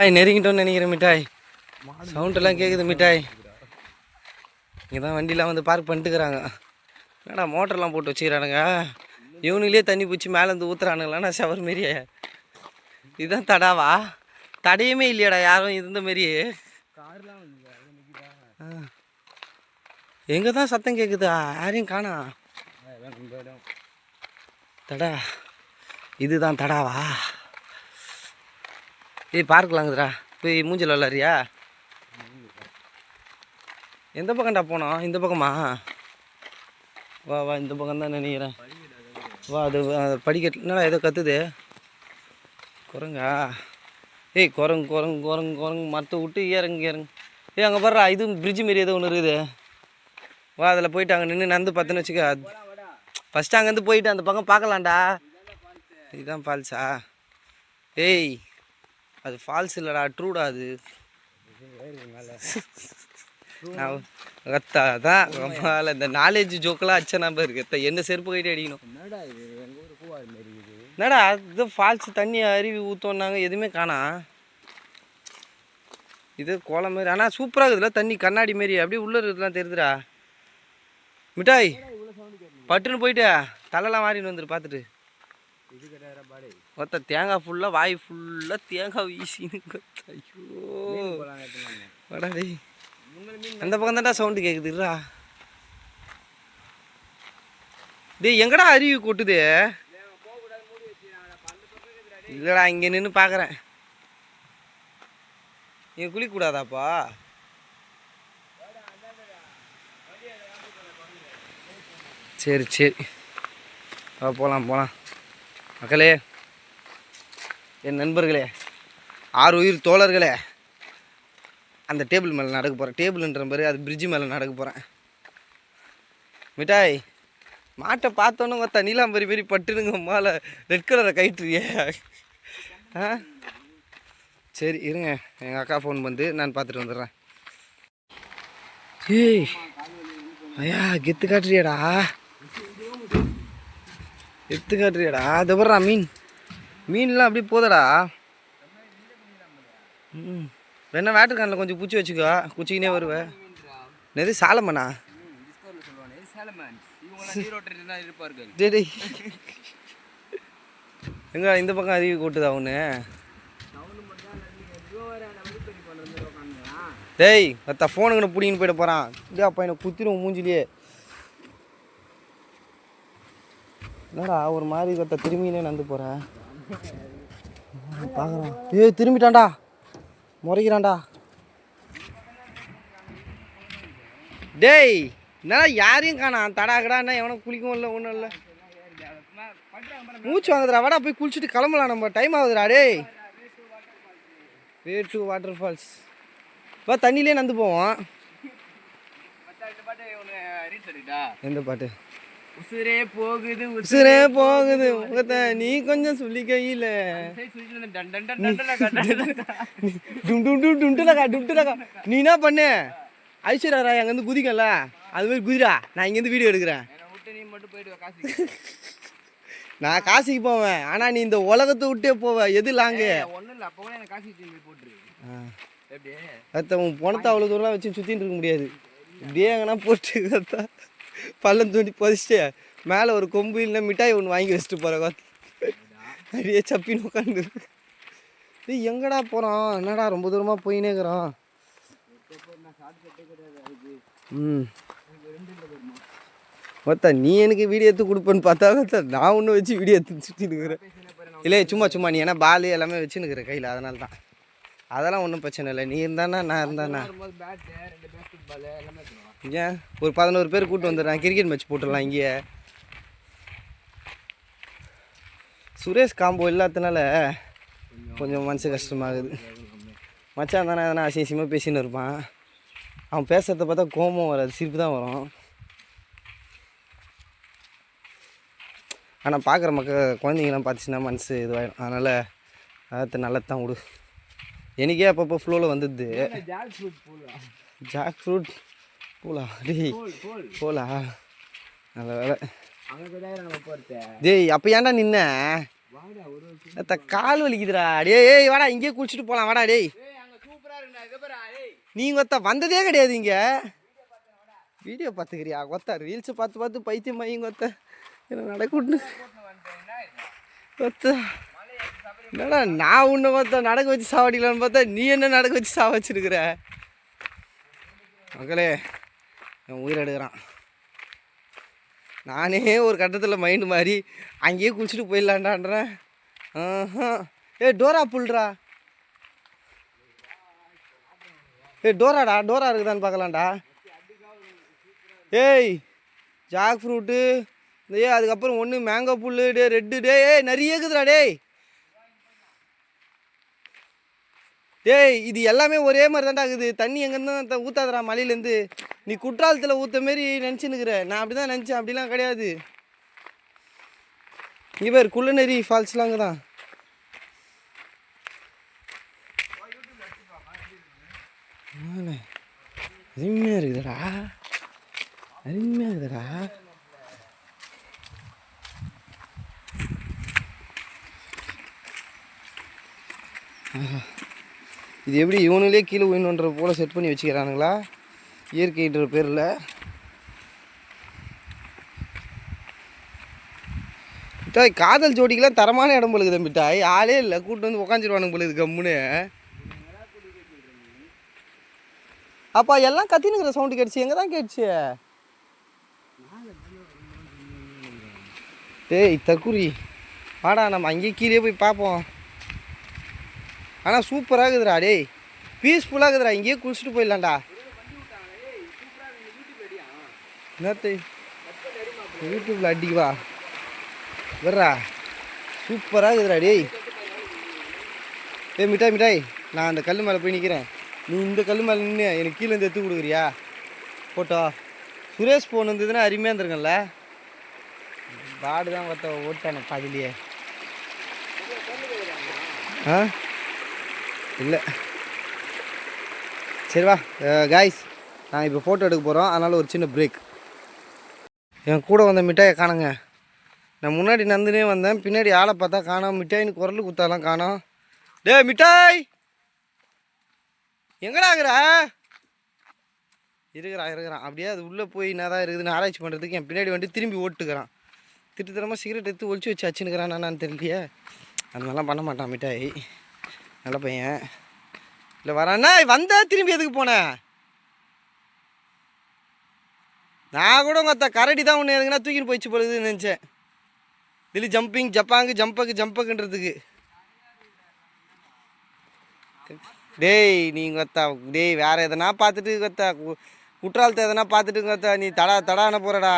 நெருங்கிட்டோன்னு நினைக்கிறேன் மிட்டாய். சவுண்டெல்லாம் கேட்குது மிட்டாய். இங்கே தான் வண்டிலாம் வந்து பார்க் பண்ணிட்டுக்கிறாங்க. என்னடா மோட்டர்லாம் போட்டு வச்சுக்கிறானுங்க. இவனுங்களே தண்ணி பிடிச்சி மேலேருந்து ஊற்றுறானுங்களாண்ணா ஷவர் மாரியே. இதுதான் தடாவா? தடையுமே இல்லையாடா யாரும் இருந்த மாரி. எங்கே தான் சத்தம் கேட்குதா? யாரையும் காணா. தடா இதுதான் தடாவா? பார்க்கலாங்குதுடா. போய் மூஞ்சில் விளாட்றியா? எந்த பக்கம்டா போனோம்? இந்த பக்கமா? வா வா, இந்த பக்கம் தான் நினைக்கிறேன். வா, அது படிக்கட்டுனா ஏதோ கத்துது. குரங்கா? குரங்கு குரங்கு குரங்கு குரங்கு மரத்தை விட்டு இறங்கு. அங்கே பாடுறா, இது பிரிட்ஜு மாரி ஏதோ ஒன்று இருக்குது. வா, அதில் போயிட்டு அங்கே நின்று நடந்து பார்த்துன்னு வச்சுக்க. ஃபஸ்ட்டு அங்கேருந்து போயிட்டு அந்த பக்கம் பார்க்கலாம்டா. இதுதான் ஃபால்ஸா? அது ஃபால்ஸ் இல்லைடா, ட்ரூடா. அது தான் இந்த நாலேஜ் ஜோக்கெல்லாம் அச்ச நம்ப இருக்கு. என்ன செருப்பு கைட்டு அடிக்கணும். என்னடா இது ஃபால்ஸ்? தண்ணி அருவி ஊற்றோன்னாங்க, எதுவுமே காணா. இது கோலம் மாரி, ஆனால் சூப்பராக இருக்குதுல்ல தண்ணி, கண்ணாடி மாரி. அப்படியே உள்ள இருக்குதுலாம் தெரியுதுடா. மிட்டாய் பட்டுன்னு போயிட்டு தலைலாம் மாறின்னு வந்துரு பார்த்துட்டு. ஒருத்த தேங்காய் ஃபுல்லாக, வாய் ஃபுல்லாக தேங்காய் வீசின்னு. ஐயோ வாடா டேய், அந்த பக்கம் தான்டா சவுண்டு கேட்குதுடா. டேய் எங்கடா அருவி கொட்டுது? இல்லைடா, இங்கே நின்று பார்க்குறேன். நீங்கள் குளிக்கக்கூடாதாப்பா? சரி சரி, போகலாம் போகலாம். மக்களே, என் நண்பர்களே, 6 உயிர் தோழர்களே, அந்த டேபிள் மேலே நடக்க போகிறேன். டேபிள்ன்ற மாதிரி அது பிரிட்ஜு மேலே நடக்க போகிறேன். மிட்டாய் மாட்டை பார்த்தோன்னு நீலாம்பரி மாரி பட்டுனுங்க மேலே ரெட் கலரை கயிற்றுறியே. சரி இருங்க, எங்கள் அக்கா ஃபோன் வந்து நான் பார்த்துட்டு வந்துடுறேன். ஐயா கெத்து காட்டுறியாடா, கெத்து காட்டுறியாடா. அது வர்றா மீன்லாம் அப்படியே போதடா. வேணா வேட்டர்கானில் கொஞ்சம் பூச்சி வச்சுக்கோ, குச்சிக்கினே வருவேன். எது சாலமனா? எங்க இந்த பக்கம் அருவி கூட்டுதா ஒன்று? டேய் மற்ற ஃபோனுங்கன்னு பிடிங்கின்னு போயிட போகிறான். இல்லையா அப்பா, எனக்கு குத்திரும் மூஞ்சிலேயே. என்னடா ஒரு மாதிரி திரும்பினே நடந்து போகிறேன். பார்க்குறான். திரும்பிட்டான்டா, முறைக்கிறான்டா. டேய் என்னடா யாரையும் காணாம். தடாக்கடான்னா எவனும் குளிக்கவும் இல்லை, ஒன்றும் இல்லை. மூச்சு வாங்குதுடா. வாடா போய் குளிச்சுட்டு கிளம்பலாம், நம்ம டைம் ஆகுதுடா. டேய் வே டு வாட்டர் ஃபால்ஸ். வா, தண்ணியிலே நடந்து போவோம். எந்த பாட்டு? உசுரே போகுது உசுரே போகுது நீ கொஞ்சம் சொல்லி கையில நீ என்ன பண்ண? ஐஸ்வர்யா ராய் அங்கேருந்து குதிக்கல, அது மாதிரி குதிரா. நான் இங்கேருந்து வீடியோ எடுக்கிறேன். நான் காசிக்கு போவேன், ஆனால் நீ இந்த உலகத்தை விட்டே போவ. எது லாங்கு? உன் பணத்தை அவ்வளோ தூரம்லாம் வச்சு சுற்றின்னு இருக்க முடியாது. இப்படியே எங்கன்னா போட்டு பள்ளம் தூண்டி புதைச்சிட்டு மேலே ஒரு கொம்பு இல்லை மிட்டாய் ஒன்று வாங்கி வச்சுட்டு போகிறேன். அப்படியே சப்பின்னு உட்காந்து. எங்கடா போகிறோம்? என்னடா ரொம்ப தூரமாக போயினே இருக்கிறோம். நீ எனக்கு வீடியோ எடுத்து கொடுப்பேன்னு பார்த்தா நான் ஒன்று வச்சு வீடியோ எடுத்து சுற்றின்னு இருக்கிறேன். இல்லை சும்மா நீ ஏன்னா பால் எல்லாமே வச்சுன்னுக்கிற கையில், அதனால தான். அதெல்லாம் ஒன்றும் பிரச்சனை இல்லை. நீ இருந்தானா நான் இருந்தானா ஏன் ஒரு 11 பேர் கூப்பிட்டு வந்துடுறேன். கிரிக்கெட் மேட்ச் போட்டுடலாம் இங்கேயே. சுரேஷ் காம்போ இல்லாததுனால கொஞ்சம் மனசு கஷ்டமாகுது. மச்சான் தானே எதனா அசிங்கமாக பேசின்னு இருப்பான். அவன் பேசுகிறத பார்த்தா கோபம் வராது, சிரிப்பு தான் வரும். ஆனால் பார்க்குற குழந்தைங்களாம் பார்த்துச்சுன்னா மனசு இதுவாகிடும். அதனால் அதை நல்லது தான் விடு. எனக்கே அப்பப்போ ஃப்ளோவில் வந்துடுது. ஜாக் ஃப்ரூட் போலா டேய் போலா. நல்ல வேலை. டேய் அப்போ ஏன்டா நின்ன? கால் வலிக்குதுடா டேய் வாடா இங்கேயே குளிச்சுட்டு போகலாம் வாடா டேய். நீங்கள் ஒத்த வந்ததே கிடையாது இங்கே. வீடியோ பார்த்துக்கிறியா கொத்தா? ரீல்ஸை பார்த்து பார்த்து பைத்தியம் மையங்க கொத்த என்ன நடக்கூட்டு கொத்த. என்னடா நான் உன்னை பார்த்தா நடக்க வச்சு சாவடிக்கலான்னு பார்த்தா நீ என்ன நடக்க வச்சு சாவ வச்சுருக்குற. மக்களே என் உயிர் எடுக்கிறான். நானே ஒரு கட்டத்தில் மைண்டு மாதிரி அங்கேயே குளிச்சுட்டு போயிடலான்டான்றேன். டோரா புல்றா. டோராடா டோரா இருக்குதான்னு பார்க்கலாம்டா. ஏய் ஜாக் ஃப்ரூட்டு அதுக்கப்புறம் ஒன்று மேங்கோ புல்லு ரெட்டு நிறைய இருக்குதுடா இது எல்லாமே ஒரே மாதிரி தான்டா இருக்குது. தண்ணி எங்கேருந்து ஊற்றாதடா மலையிலேருந்து. நீ குற்றாலத்தில் ஊற்ற மாரி நினச்சின்னுக்குற. நான் அப்படி தான் நினச்சேன், அப்படிலாம் கிடையாது. இவர் குள்ளநெறி ஃபால்ஸ்லாம் அங்கே தான். அருமையாக இருக்குதுடா அருமையாக இருக்குதுடா. இது எப்படி இவனுங்களே கீழே உயிர்ன்ற போல் செட் பண்ணி வச்சுக்கிறானுங்களா இயற்கைன்ற பேரில். மிட்டாய் காதல் ஜோடிக்கெலாம் தரமான இடம் பொழுது மிட்டாய். ஆளே இல்லை, கூப்பிட்டு வந்து உக்காந்துருவானுங்க பொழுது கம்முன்னு. அப்பா எல்லாம் கத்தினுங்கிற சவுண்டு கேட்டுச்சு. எங்கே தான் கேட்டுச்சு? டேய் தக்குரி வாடா நம்ம அங்கேயே கீழே போய் பார்ப்போம். ஆனால் சூப்பராக இருக்குதுடா டேய், பீஸ்ஃபுல்லாக இருக்குதுடா. இங்கேயே குளிச்சுட்டு போயிடலாம்டா. என்னத்தை யூடியூப்பில் அடிக்குவா வர்றா. சூப்பராக இருக்குதுடா டேய். மிட்டாய் மிட்டாய் நான் அந்த கல் மேலே போய் நிற்கிறேன். நீ இந்த கல் மேலே நின்று எனக்கு கீழே இருந்து எடுத்து கொடுக்குறியா போட்டோ? சுரேஷ் ஃபோன் வந்ததுன்னா அருமையாக இருந்துருங்கல்ல. பாடு தான் ஒருத்த ஓட்டான பாதிலேயே. இல்லை சரிவா காய்ஸ், நாங்கள் இப்போ ஃபோட்டோ எடுக்க போகிறோம். அதனால் ஒரு சின்ன பிரேக். என் கூட வந்த மிட்டாயை காணுங்க. நான் முன்னாடி நந்துனே வந்தேன், பின்னாடி ஆளை பார்த்தா காணோம். மிட்டாயின்னு குரல் குத்தாலாம் காணோம். மிட்டாய் எங்கடா இருக்கிறான் அப்படியே அது உள்ளே போய் என்ன தான் இருக்குதுன்னு ஆராய்ச்சி பண்ணுறதுக்கு என் பின்னாடி வந்துட்டு திரும்பி ஓட்டுக்கிறான். திட்டத்தரமாக சிகரெட் எடுத்து ஒழிச்சு வச்சு அச்சுன்னுக்கிறான். நான் தெரியலையே. அந்த மாதிரிலாம் பண்ண மாட்டான் மிட்டாய், நல்ல பையன். இல்லை வரான்னா வந்தா திரும்பி எதுக்கு போனேன்? நான் கூட உங்கள் கரடி தான் ஒன்று எதுக்குன்னா தூக்கின்னு போயிடுச்சு போகுதுன்னு நினச்சேன். தில்லி ஜம்பிங் ஜம்பக்குன்றதுக்கு. டேய் நீங்கள் வேறு எதனா பார்த்துட்டு குற்றாலத்தை எதனா பார்த்துட்டு நீ தடான போகிறடா.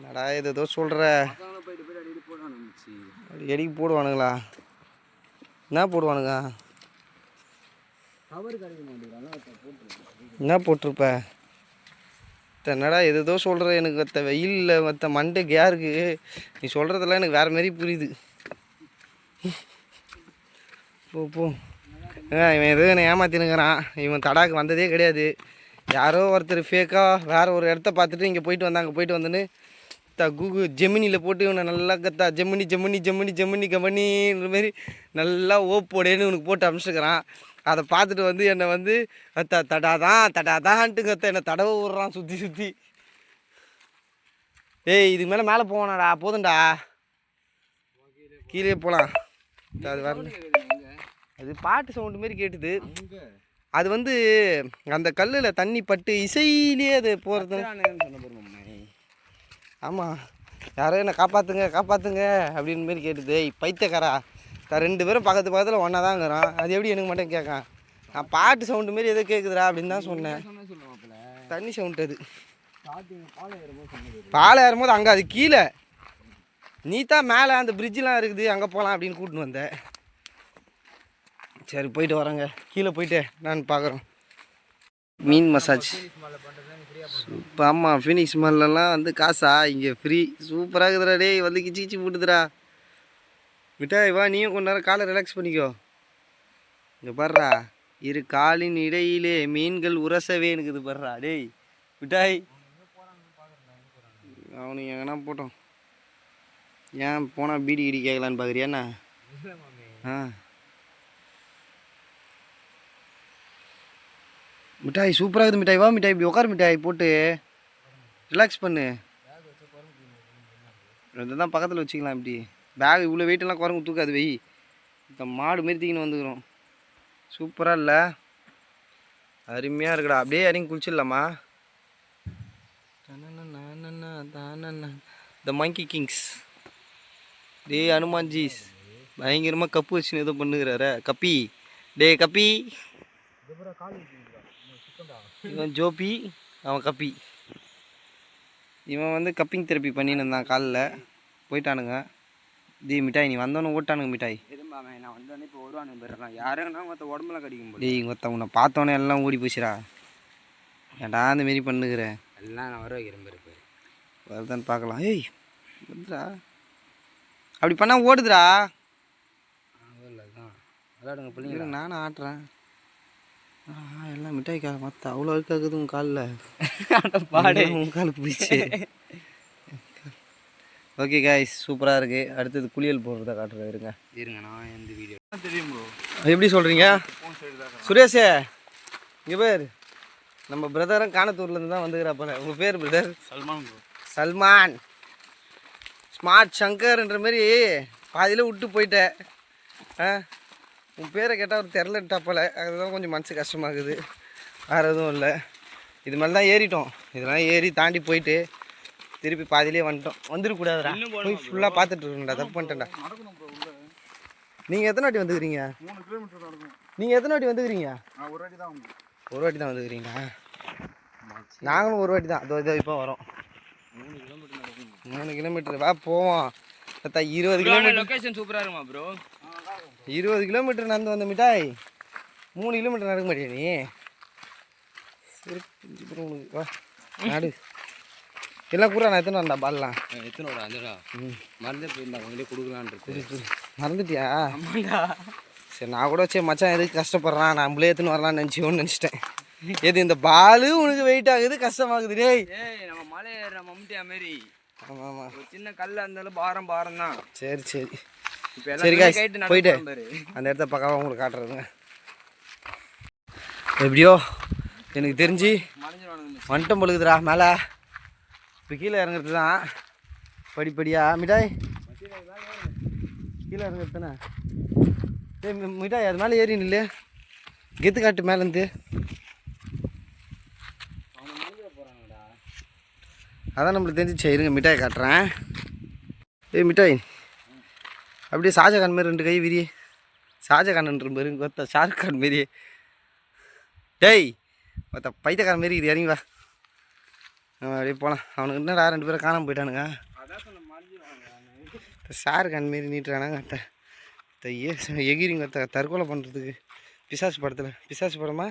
நடா ஏதோ சொல்கிற எடிக்கு போடுவானுங்களா? என்ன போடுவானுங்க? என்ன போட்டிருப்ப? என்னடா ஏதோ சொல்கிற. எனக்கு வெயிலில் மண்டை கேருக்கு. நீ சொல்கிறதெல்லாம் எனக்கு வேறு மாரி புரியுது. போ இவன் எதுவும் என்னை ஏமாத்தினுங்கிறான். இவன் தடாக்கு வந்ததே கிடையாது. யாரோ ஒருத்தர் ஃபேக்காக வேறு ஒரு இடத்த பார்த்துட்டு இங்கே போயிட்டு வந்துன்னு கூகுள் ஜெமினியில் போட்டு இவனை நல்லா ஜெமினின்ற மாரி நல்லா ஓப்போடேன்னு இவனுக்கு போட்டு அனுப்பிச்சிருக்கிறான். அதை பார்த்துட்டு என்னை தடாதான்ட்டு என்னை தடவை விட்றான் சுற்றி. இதுக்கு மேலே போவானாடா, போதும்டா கீழே போகலாம். அது வரல, அது பாட்டு சவுண்டு மாரி கேட்டுது. அது அந்த கல்லில் தண்ணி பட்டு இசையிலே அது போகிறது. ஆமாம், யாரோ என்னை காப்பாற்றுங்க அப்படின்னு மாரி கேட்டுது. பைத்தியக்காரா, 2 பேரும் பக்கத்தில் ஒன்றா தான் இருக்கிறான். அது எப்படி எனக்கு மட்டும் கேட்கான்? நான் பாட்டு சவுண்டு மாரி எதோ கேட்குதுடா அப்படின்னு தான் சொன்னேன். தண்ணி சவுண்டு அது. பாலை ஏறும்போது அங்கே அது கீழே, நீ தான் மேலே அந்த பிரிட்ஜெலாம் இருக்குது அங்கே போகலாம் அப்படின்னு கூட்டின்னு வந்தேன். சரி போயிட்டு வரேங்க, கீழே போயிட்டு நான் பார்க்குறோம். மீன் மசாஜ் இப்போ ஆமாம், ஃபீனிக்ஸ் மால்லாம் காசா? இங்கே ஃப்ரீ. சூப்பராக இருக்குதுடா டேய், கிச்சி போட்டுதுடா. மிட்டாய் வா, நீயும் கொஞ்ச நேரம் காலை ரிலாக்ஸ் பண்ணிக்கோ. இங்கே பாடுறா, இரு காலின் இடையிலே மீன்கள் உரசவே இருக்குது பாடுறா டேய். மிட்டாய் அவனுக்கு எங்கன்னா போட்டோம். ஏன் போனால் பீடி கிடி கேட்கலான்னு பார்க்குறியாண்ணா? ஆ மிட்டாய் சூப்பராக இருக்குது மிட்டாய். வா மிட்டாய் இப்படி உட்கார மிட்டாய் போட்டு ரிலாக்ஸ் பண்ணு. இதுதான் பக்கத்தில் வச்சுக்கலாம். இப்படி பேக் இவ்வளோ வெயிட்டெல்லாம் குரங்கு தூக்காது. வெய் இந்த மாடு மாரி தூக்கின்னு வந்துக்கிறோம். சூப்பராக இல்லை? அருமையாக இருக்குடா. அப்படியே இறங்கி குளிச்சிடலாமா? த மங்கி கிங்ஸ். டே அனுமான்ஜீஸ் பயங்கரமாக கப்பு வச்சுன்னு ஏதோ பண்ணுகிறார. கப்பி டே கப்பி. இவன் ஜோபி, அவன் கப்பி. இவன் வந்து கப்பிங் தெரப்பி பண்ணின்னு இருந்தான். காலில் போயிட்டானுங்க. டே மிட்டாய் நீ வந்தோன்னு ஓட்டானுங்க மிட்டாய். நான் வந்தோடனே இப்போ வருவானுங்க போயிடறான். யாருன்னா மற்ற உடம்புலாம் கடிக்கும் போது. டேய் இங்கே உன்னை பார்த்தோன்னே எல்லாம் ஓடி போச்சுடா. ஏன்டா அந்த மாரி பண்ணுகிறேன். எல்லாம் நான் வர வைக்கிறேன் பேர் இப்போ வருதான்னு பார்க்கலாம். ஏய் வந்துடா. அப்படி பண்ணால் ஓடுதுடா. அதுதான் விளையாடுங்க பிள்ளைங்க. நானும் ஆட்டுறேன். எல்லாம் மிட்டாய் மற்ற அவ்வளோ அழுக்காக்குது உங்கள் காலில். பாடு உங்கள் காலுக்கு போயிடுச்சு. ஓகே காய்ஸ் சூப்பராக இருக்குது. அடுத்தது குளியல் போடுறத காட்டுறேன். இருங்க நான் எந்த வீடியோ தெரியும் ப்ரோ. எப்படி சொல்கிறீங்க சுரேஷே? இங்கே பேர் நம்ம பிரதரும் காணத்தூர்லேருந்து தான் வந்துக்கிறாப்பல. உங்கள் பேர் brother? Salman bro. Salman smart சங்கர்ன்ற மாதிரி பாதியில் விட்டு போயிட்டேன். உன் பேரை கேட்டால் ஒரு தெரிலட்டாப்பல. அதுதான் கொஞ்சம் மனசு கஷ்டமாகுது. வேறு எதுவும் இல்லை. இது மாதிரி தான் ஏறிட்டோம். இதெல்லாம் ஏறி தாண்டி போயிட்டு திருப்பி பாதியிலே வந்துட்டோம். வந்துடக்கூடாதுடா. போய் ஃபுல்லாக பார்த்துட்டு இருக்கணும்டா. தப்பு பண்ணிட்டேன்டா. நீங்கள் எத்தனை வாட்டி வந்துக்கிறீங்க? 3 கிலோமீட்டர் நடக்கும். நீங்கள் எத்தனை வாட்டி வந்துக்கிறீங்க? ஒரு வாட்டி தான். ஒரு வாட்டி தான் வந்துக்கிறீங்களா? நாங்களும் ஒரு வாட்டி தான். இதோ இப்போ வரோம். 3 கிலோமீட்டர் நடக்கும். 3 கிலோமீட்டர் வா போவோம். 20 கிலோமீட்டர். லொக்கேஷன் சூப்பராக இருக்குமா ப்ரோ? 20 கிலோமீட்டர் நடந்து வந்த மிட்டாய் 3 கிலோமீட்டர் நடக்க மாட்டியா நீ? சரி உனக்கு வா நாடு எல்லாம் கூட. நான் எத்தனை வரண்டா பால்லாம்? எத்தனை வர அதுடா மறந்தே போயிருந்தா உங்களே கொடுக்கலான்ட்டு. மறந்துட்டியா? ஆமாண்டா. சரி நான் கூட சரி மச்சான் எதுக்கு கஷ்டப்படுறான், நம்மளே எத்தனை வரலான்னு நினச்சிட்டேன். எது இந்த பாலு உனக்கு வெயிட் ஆகுது, கஷ்டமாகுது. டேய் நம்ம மலை ஏறுற மம்முட்டியா மாரி. ஆமாம் ஆமாம். ஒரு சின்ன கல் இருந்தாலும் பாரம் தான். சரி சரி சரி காய்ஸ் போயிட்டு அந்த இடத்த பக்காவாக உங்களுக்கு காட்டுறதுங்க. எப்படியோ எனக்கு தெரிஞ்சு வந்துட்டம் பொழுதுடா மேலே. இப்போ கீழே இறங்குறது தான் படிப்படியா மிட்டாய். கீழே இறங்குறது தானே. ஏய் மிட்டாய் அது மேலே ஏறி நில்லு. கெத்து காட்டு மேலேருந்து. அதான் நம்மளுக்கு தெரிஞ்சிச்சு. இருங்க மிட்டாய் காட்டுறேன். ஏய் மிட்டாய் அப்படியே ஷாஜகான் மாரி 2 கை விரி. ஷாஜகான்ன்ற மாரி கொத்த ஷாருக்கான் மாரி. டேய் மொத்த பைத்தக்காரன் மாரி இது. இறங்கி வா அப்படியே போகலாம். அவனுக்கு என்னடா 2 பேரும் காணாமல் போயிட்டானுங்க. ஷாருக்கான் மாரி நீட்டுறானாங்க. எகிரிங்க தற்கொலை பண்ணுறதுக்கு பிசாசு படத்தில். பிசாசு படமா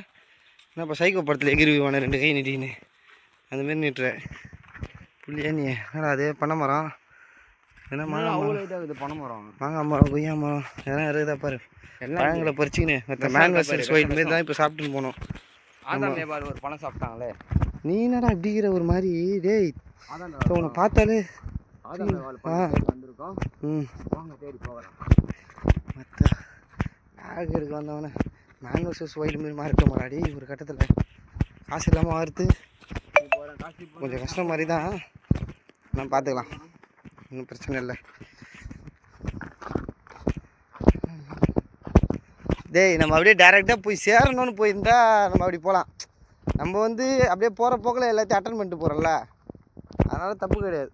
என்ன இப்போ சைக்கோ படத்தில் எகிரிவான 2 கை நீட்டின்னு அந்தமாரி நீட்டுற புள்ளியா நீ. என்னடா அது பண்ண மரம்? என்ன மாங்காய் பணம் மரம், மாங்காய் மரம், கொய்யா மரம் எல்லாம் இருக்குதா பாரு. பழங்களை பறிச்சிக்கின்னு மற்ற மேன் வெர்சஸ் ஒயிட் மாரி தான் இப்போ சாப்பிட்டுன்னு போனோம். ஆதாம் நேபாள் ஒரு பழம் சாப்பிட்டாங்களே. நீ என்னடா இப்படிங்கிற ஒரு மாதிரி. டேய் உன்னை பார்த்தாலே வந்திருக்கோம். வாங்க தேடி போகிறோம். மற்ற பேக் இருக்கு வந்தவனே மேன் வெர்சஸ் ஒயிட் மாரி மாறிட்ட மாறாடி. ஒரு கட்டத்தில் காசு இல்லாமல் வார்த்து கொஞ்சம் கஷ்டம் மாதிரி தான். நான் பார்த்துக்கலாம், ஒன்றும் பிரச்சனை இல்லை. டேய் நம்ம அப்படியே டேரெக்டாக போய் சேரணும்னு போயிருந்தா நம்ம அப்படி போகலாம். நம்ம வந்து அப்படியே போகிற போக்கில் எல்லாத்தையும் அட்டன் பண்ணிட்டு போகிறோம்ல, அதனால் தப்பு கிடையாது.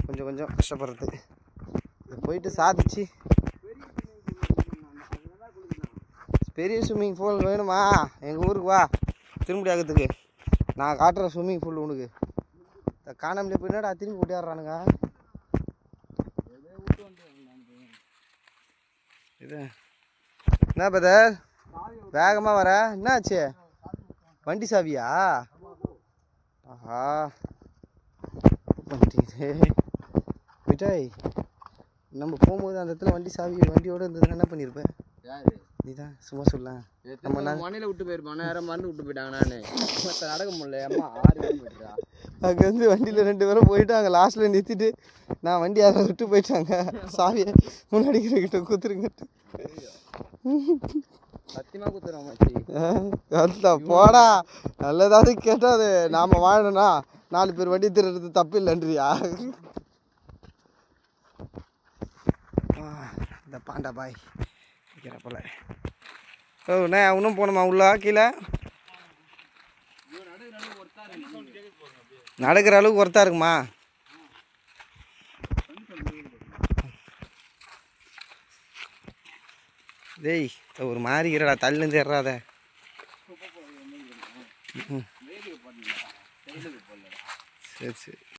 கொஞ்சம் கொஞ்சம் கஷ்டப்படுறது இதை போயிட்டு சாதிச்சு. பெரிய ஸ்விம்மிங் பூல் வேணுமா? எங்கள் ஊருக்கு வா திரும்பி ஆகிறதுக்கு. நான் காட்டுற ஸ்விம்மிங் பூல் உனக்கு. காணாமலே போயினாடா திரும்பி ஓட்டியாடுறானுங்க. இது என்ன பதர் வேகமாக வர? என்னாச்சு? வண்டி சாவியா? ஆஹா வண்டிது மிட்டாய். நம்ம போகும்போது அந்த இடத்துல வண்டி சாவி வண்டியோடு இருந்ததுன்னா என்ன பண்ணியிருப்பேன்? நீதான் சும்மா சொல்ல. நம்ம மண்ணில் விட்டு போயிருப்பான். நேரம் மருந்து விட்டு போயிட்டாங்க. நான் மற்ற நடக்க முடியல. அம்மா 6 கிலோமீட்டரா அங்கேருந்து வண்டியில் 2 பேரும் போயிட்டு அங்கே லாஸ்ட்டில் நிறுத்திட்டு நான் வண்டி அதை விட்டு போயிட்டாங்க சாவியை முன்னாடி கிட்ட குத்துருங்கட்டு சத்தியமாக குத்துறோம் மச்சி. அதுதான் போடா நல்லதாவது கேட்டால் அது நாம் வாழணும்னா 4 பேர் வண்டி திருடுறது தப்பு இல்லைன்றியா. இந்த பாண்டா பாய் வைக்கிற போல. ஓ நான் இன்னும் போகணுமா உள்ளா கீழே? நடக்கிற அளவுக்கு ஒர்த்தா இருக்குமா? டேய் ஒரு மாதிரி இருக்கிறடா, தள்ளுந்து ஏறாத. சரி சரி.